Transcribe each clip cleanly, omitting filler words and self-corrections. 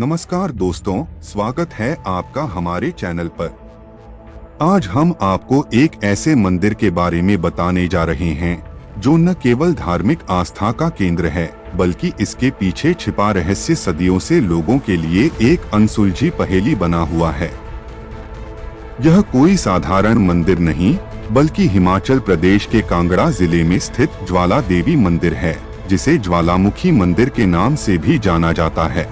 नमस्कार दोस्तों, स्वागत है आपका हमारे चैनल पर। आज हम आपको एक ऐसे मंदिर के बारे में बताने जा रहे हैं जो न केवल धार्मिक आस्था का केंद्र है बल्कि इसके पीछे छिपा रहस्य सदियों से लोगों के लिए एक अनसुलझी पहेली बना हुआ है। यह कोई साधारण मंदिर नहीं बल्कि हिमाचल प्रदेश के कांगड़ा जिले में स्थित ज्वाला देवी मंदिर है, जिसे ज्वालामुखी मंदिर के नाम से भी जाना जाता है।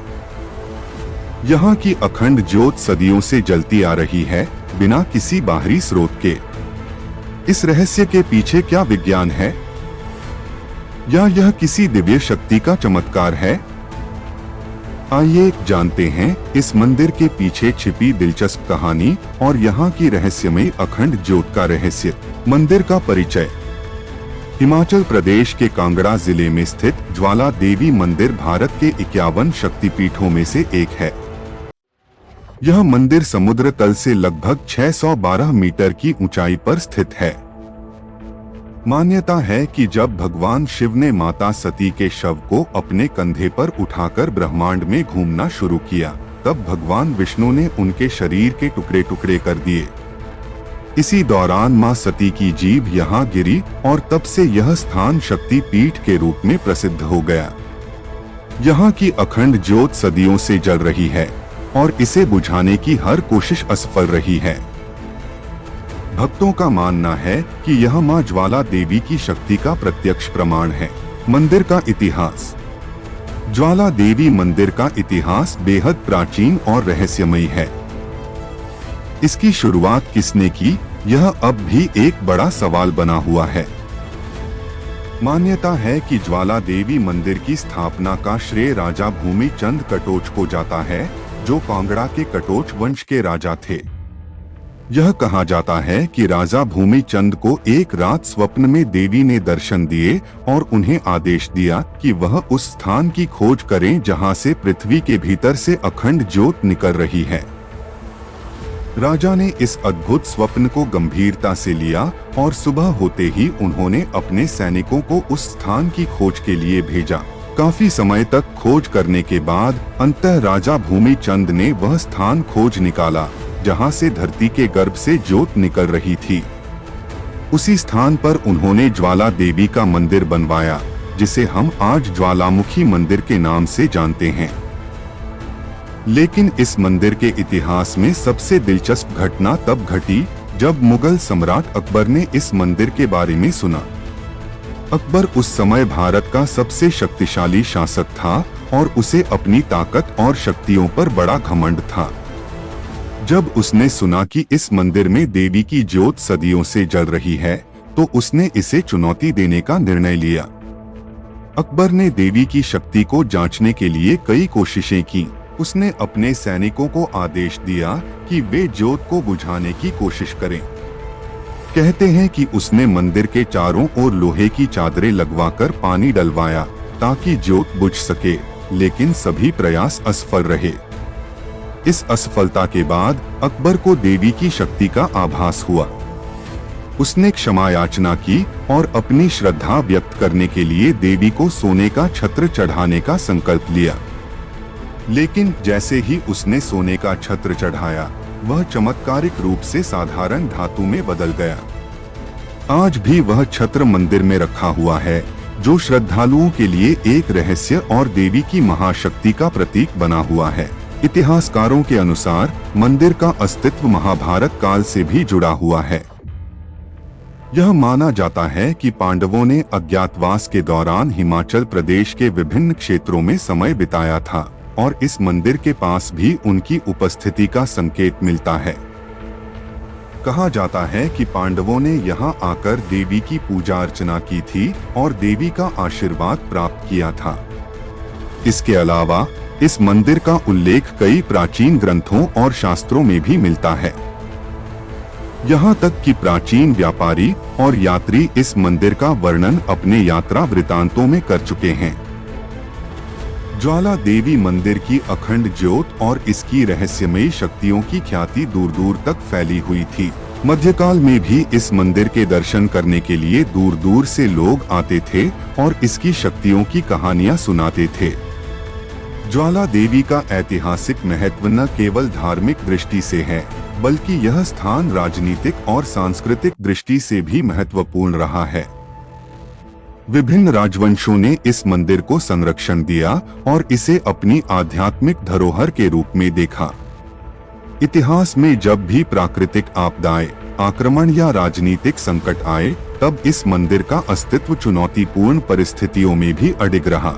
यहाँ की अखंड ज्योत सदियों से जलती आ रही है, बिना किसी बाहरी स्रोत के। इस रहस्य के पीछे क्या विज्ञान है या यह किसी दिव्य शक्ति का चमत्कार है? आइए जानते हैं इस मंदिर के पीछे छिपी दिलचस्प कहानी और यहाँ की रहस्यमयी अखंड ज्योत का रहस्य। मंदिर का परिचय। हिमाचल प्रदेश के कांगड़ा जिले में स्थित ज्वाला देवी मंदिर भारत के 51 शक्तिपीठों में से एक है। यह मंदिर समुद्र तल से लगभग 612 मीटर की ऊंचाई पर स्थित है। मान्यता है कि जब भगवान शिव ने माता सती के शव को अपने कंधे पर उठाकर ब्रह्मांड में घूमना शुरू किया, तब भगवान विष्णु ने उनके शरीर के टुकड़े टुकड़े कर दिए। इसी दौरान मां सती की जीभ यहाँ गिरी और तब से यह स्थान शक्ति पीठ के रूप में प्रसिद्ध हो गया। यहाँ की अखंड ज्योत सदियों से जल रही है और इसे बुझाने की हर कोशिश असफल रही है। भक्तों का मानना है कि यह मां ज्वाला देवी की शक्ति का प्रत्यक्ष प्रमाण है। मंदिर का इतिहास। ज्वाला देवी मंदिर का इतिहास बेहद प्राचीन और रहस्यमयी है। इसकी शुरुआत किसने की, यह अब भी एक बड़ा सवाल बना हुआ है। मान्यता है कि ज्वाला देवी मंदिर की स्थापना का श्रेय राजा भूमि चंद कटोच को जाता है, जो कांगड़ा के कटोच वंश के राजा थे। यह कहा जाता है कि राजा भूमि चंद को एक रात स्वप्न में देवी ने दर्शन दिए और उन्हें आदेश दिया कि वह उस स्थान की खोज करें जहां से पृथ्वी के भीतर से अखंड ज्योत निकल रही है। राजा ने इस अद्भुत स्वप्न को गंभीरता से लिया और सुबह होते ही उन्होंने अपने सैनिकों को उस स्थान की खोज के लिए भेजा। काफी समय तक खोज करने के बाद अंततः राजा भूमि चंद ने वह स्थान खोज निकाला जहां से धरती के गर्भ से ज्योत निकल रही थी। उसी स्थान पर उन्होंने ज्वाला देवी का मंदिर बनवाया, जिसे हम आज ज्वालामुखी मंदिर के नाम से जानते हैं। लेकिन इस मंदिर के इतिहास में सबसे दिलचस्प घटना तब घटी जब मुगल सम्राट अकबर ने इस मंदिर के बारे में सुना। अकबर उस समय भारत का सबसे शक्तिशाली शासक था और उसे अपनी ताकत और शक्तियों पर बड़ा घमंड था। जब उसने सुना कि इस मंदिर में देवी की ज्योत सदियों से जल रही है, तो उसने इसे चुनौती देने का निर्णय लिया। अकबर ने देवी की शक्ति को जांचने के लिए कई कोशिशें की। उसने अपने सैनिकों को आदेश दिया कि वे ज्योत को बुझाने की कोशिश करें। कहते हैं कि उसने मंदिर के चारों ओर लोहे की चादरें लगवाकर पानी डलवाया ताकि ज्योत बुझ सके, लेकिन सभी प्रयास असफल रहे। इस असफलता के बाद अकबर को देवी की शक्ति का आभास हुआ। उसने क्षमा याचना की और अपनी श्रद्धा व्यक्त करने के लिए देवी को सोने का छत्र चढ़ाने का संकल्प लिया। लेकिन जैसे ही उसने सोने का छत्र चढ़ाया, वह चमत्कारिक रूप से साधारण धातु में बदल गया। आज भी वह छत्र मंदिर में रखा हुआ है, जो श्रद्धालुओं के लिए एक रहस्य और देवी की महाशक्ति का प्रतीक बना हुआ है। इतिहासकारों के अनुसार मंदिर का अस्तित्व महाभारत काल से भी जुड़ा हुआ है। यह माना जाता है कि पांडवों ने अज्ञातवास के दौरान हिमाचल प्रदेश के विभिन्न क्षेत्रों में समय बिताया था और इस मंदिर के पास भी उनकी उपस्थिति का संकेत मिलता है। कहा जाता है कि पांडवों ने यहाँ आकर देवी की पूजा अर्चना की थी और देवी का आशीर्वाद प्राप्त किया था। इसके अलावा इस मंदिर का उल्लेख कई प्राचीन ग्रंथों और शास्त्रों में भी मिलता है। यहाँ तक कि प्राचीन व्यापारी और यात्री इस मंदिर का वर्णन अपने यात्रा वृतांतों में कर चुके हैं। ज्वाला देवी मंदिर की अखंड ज्योत और इसकी रहस्यमयी शक्तियों की ख्याति दूर दूर तक फैली हुई थी। मध्यकाल में भी इस मंदिर के दर्शन करने के लिए दूर दूर से लोग आते थे और इसकी शक्तियों की कहानियां सुनाते थे। ज्वाला देवी का ऐतिहासिक महत्व न केवल धार्मिक दृष्टि से है, बल्कि यह स्थान राजनीतिक और सांस्कृतिक दृष्टि से भी महत्वपूर्ण रहा है। विभिन्न राजवंशों ने इस मंदिर को संरक्षण दिया और इसे अपनी आध्यात्मिक धरोहर के रूप में देखा। इतिहास में जब भी प्राकृतिक आपदाएं, आक्रमण या राजनीतिक संकट आए, तब इस मंदिर का अस्तित्व चुनौतीपूर्ण परिस्थितियों में भी अडिग रहा।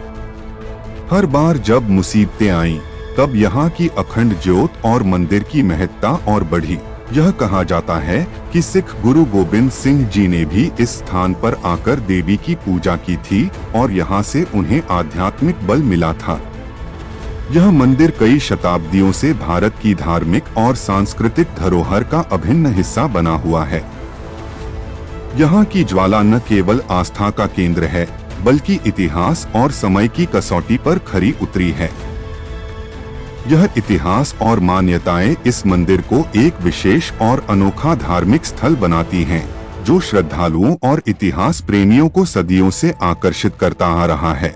हर बार जब मुसीबतें आईं, तब यहाँ की अखंड ज्योत और मंदिर की महत्ता और बढ़ी। यह कहा जाता है कि सिख गुरु गोबिंद सिंह जी ने भी इस स्थान पर आकर देवी की पूजा की थी और यहाँ से उन्हें आध्यात्मिक बल मिला था। यह मंदिर कई शताब्दियों से भारत की धार्मिक और सांस्कृतिक धरोहर का अभिन्न हिस्सा बना हुआ है। यहाँ की ज्वाला न केवल आस्था का केंद्र है, बल्कि इतिहास और समय की कसौटी पर खरी उतरी है। यह इतिहास और मान्यताएं इस मंदिर को एक विशेष और अनोखा धार्मिक स्थल बनाती हैं, जो श्रद्धालुओं और इतिहास प्रेमियों को सदियों से आकर्षित करता आ रहा है।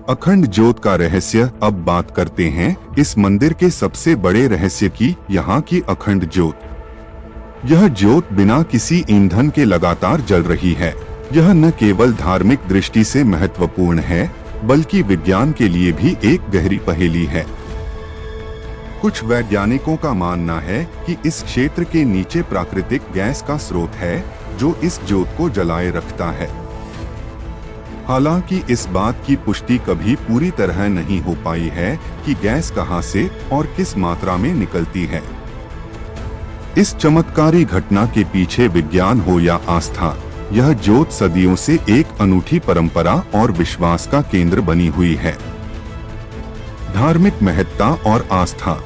अखंड ज्योत का रहस्य। अब बात करते हैं इस मंदिर के सबसे बड़े रहस्य की, यहाँ की अखंड ज्योत। यह ज्योत बिना किसी ईंधन के लगातार जल रही है। यह न केवल धार्मिक दृष्टि से महत्वपूर्ण है, बल्कि विज्ञान के लिए भी एक गहरी पहेली है। कुछ वैज्ञानिकों का मानना है कि इस क्षेत्र के नीचे प्राकृतिक गैस का स्रोत है, जो इस ज्योत को जलाए रखता है। हालांकि इस बात की पुष्टि कभी पूरी तरह नहीं हो पाई है कि गैस कहां से और किस मात्रा में निकलती है। इस चमत्कारी घटना के पीछे विज्ञान हो या आस्था, यह ज्योत सदियों से एक अनूठी परंपरा और विश्वास का केंद्र बनी हुई है। धार्मिक महत्ता और आस्था।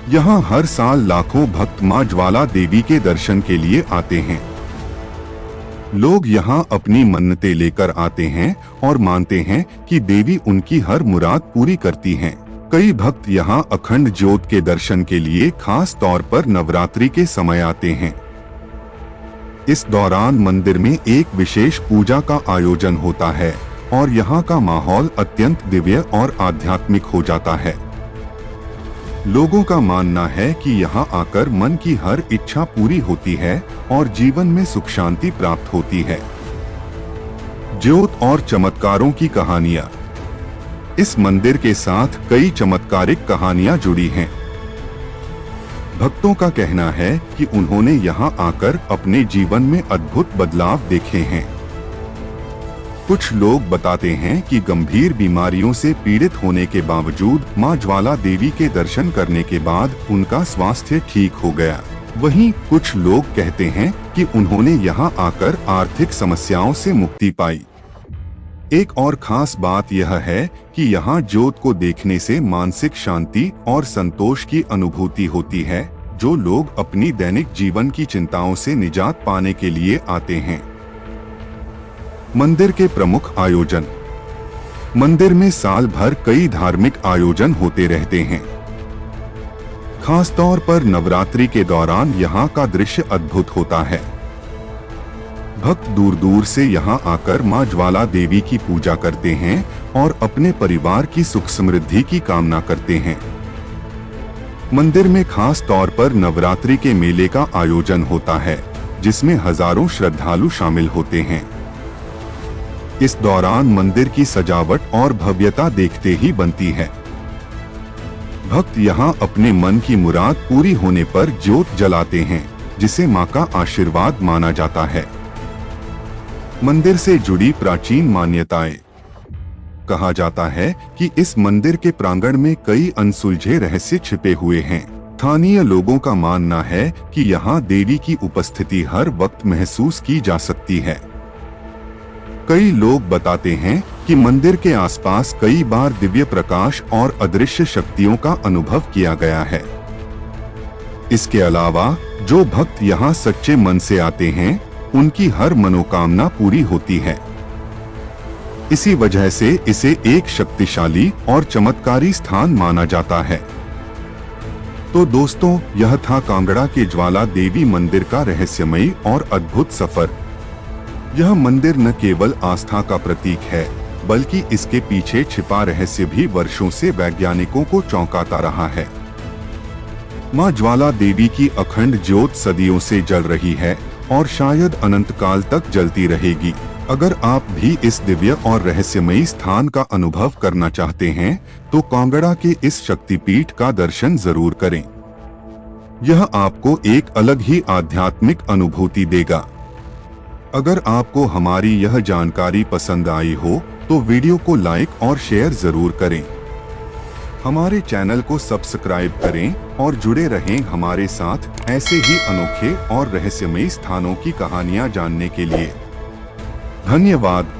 यहाँ हर साल लाखों भक्त मां ज्वाला देवी के दर्शन के लिए आते हैं। लोग यहाँ अपनी मन्नतें लेकर आते हैं और मानते हैं कि देवी उनकी हर मुराद पूरी करती हैं। कई भक्त यहाँ अखंड ज्योत के दर्शन के लिए खास तौर पर नवरात्रि के समय आते हैं। इस दौरान मंदिर में एक विशेष पूजा का आयोजन होता है और यहाँ का माहौल अत्यंत दिव्य और आध्यात्मिक हो जाता है। लोगों का मानना है कि यहाँ आकर मन की हर इच्छा पूरी होती है और जीवन में सुख शांति प्राप्त होती है। ज्योत और चमत्कारों की कहानियाँ। इस मंदिर के साथ कई चमत्कारिक कहानियाँ जुड़ी हैं। भक्तों का कहना है कि उन्होंने यहाँ आकर अपने जीवन में अद्भुत बदलाव देखे हैं। कुछ लोग बताते हैं कि गंभीर बीमारियों से पीड़ित होने के बावजूद मां ज्वाला देवी के दर्शन करने के बाद उनका स्वास्थ्य ठीक हो गया। वहीं कुछ लोग कहते हैं कि उन्होंने यहाँ आकर आर्थिक समस्याओं से मुक्ति पाई। एक और खास बात यह है कि यहाँ ज्योत को देखने से मानसिक शांति और संतोष की अनुभूति होती है, जो लोग अपनी दैनिक जीवन की चिंताओं से निजात पाने के लिए आते हैं। मंदिर के प्रमुख आयोजन। मंदिर में साल भर कई धार्मिक आयोजन होते रहते हैं। खास तौर पर नवरात्रि के दौरान यहाँ का दृश्य अद्भुत होता है। भक्त दूर दूर से यहाँ आकर मां ज्वाला देवी की पूजा करते हैं और अपने परिवार की सुख समृद्धि की कामना करते हैं। मंदिर में खास तौर पर नवरात्रि के मेले का आयोजन होता है, जिसमें हजारों श्रद्धालु शामिल होते हैं। इस दौरान मंदिर की सजावट और भव्यता देखते ही बनती है। भक्त यहाँ अपने मन की मुराद पूरी होने पर ज्योत जलाते हैं, जिसे मां का आशीर्वाद माना जाता है। मंदिर से जुड़ी प्राचीन मान्यताएं। कहा जाता है कि इस मंदिर के प्रांगण में कई अनसुलझे रहस्य छिपे हुए हैं। स्थानीय लोगों का मानना है कि यहाँ देवी की उपस्थिति हर वक्त महसूस की जा सकती है। कई लोग बताते हैं कि मंदिर के आसपास कई बार दिव्य प्रकाश और अदृश्य शक्तियों का अनुभव किया गया है। इसके अलावा जो भक्त यहाँ सच्चे मन से आते हैं, उनकी हर मनोकामना पूरी होती है। इसी वजह से इसे एक शक्तिशाली और चमत्कारी स्थान माना जाता है। तो दोस्तों, यह था कांगड़ा के ज्वाला देवी मंदिर का रहस्यमयी और अद्भुत सफर। यह मंदिर न केवल आस्था का प्रतीक है, बल्कि इसके पीछे छिपा रहस्य भी वर्षों से वैज्ञानिकों को चौंकाता रहा है। मां ज्वाला देवी की अखंड ज्योत सदियों से जल रही है और शायद अनंत काल तक जलती रहेगी। अगर आप भी इस दिव्य और रहस्यमयी स्थान का अनुभव करना चाहते हैं तो कांगड़ा के इस शक्तिपीठ का दर्शन जरूर करें। यह आपको एक अलग ही आध्यात्मिक अनुभूति देगा। अगर आपको हमारी यह जानकारी पसंद आई हो तो वीडियो को लाइक और शेयर जरूर करें। हमारे चैनल को सब्सक्राइब करें और जुड़े रहें हमारे साथ ऐसे ही अनोखे और रहस्यमयी स्थानों की कहानियां जानने के लिए। धन्यवाद।